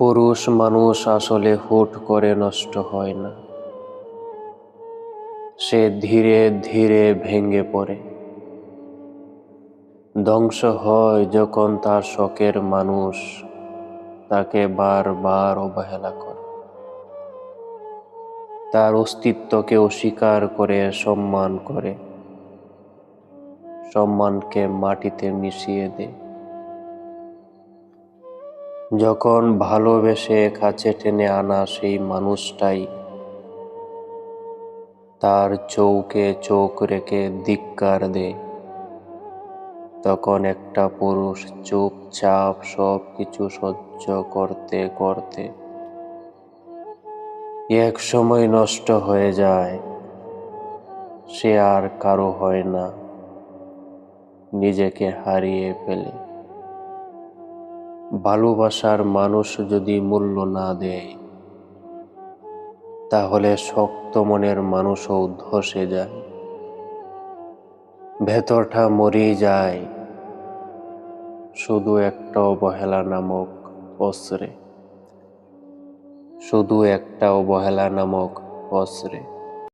পুরুষ মানুষ আসলে হুট করে নষ্ট হয় না, সে ধীরে ধীরে ভেঙে পড়ে। ধ্বংস হয় যখন তার শখের মানুষ তাকে বারবার অবহেলা করে, তার অস্তিত্বকে অস্বীকার করে, সম্মানকে মাটিতে মিশিয়ে দেয়। যখন ভালোবেসে কাছে টেনে আনা সেই মানুষটাই তার চোখে চোখ রেখে ধিক্কার দেয়, তখন একটা পুরুষ চুপচাপ সবকিছু সহ্য করতে করতে এক সময় নষ্ট হয়ে যায়। সে আর কারো হয় না, নিজেকে হারিয়ে ফেলে। ভালোবাসার মানুষ যদি মূল্য না দেয়, তাহলে শক্ত মনের মানুষও ধসে যায়, ভেতরটা মরে যায় শুধু একটা অবহেলা নামক অস্ত্রে।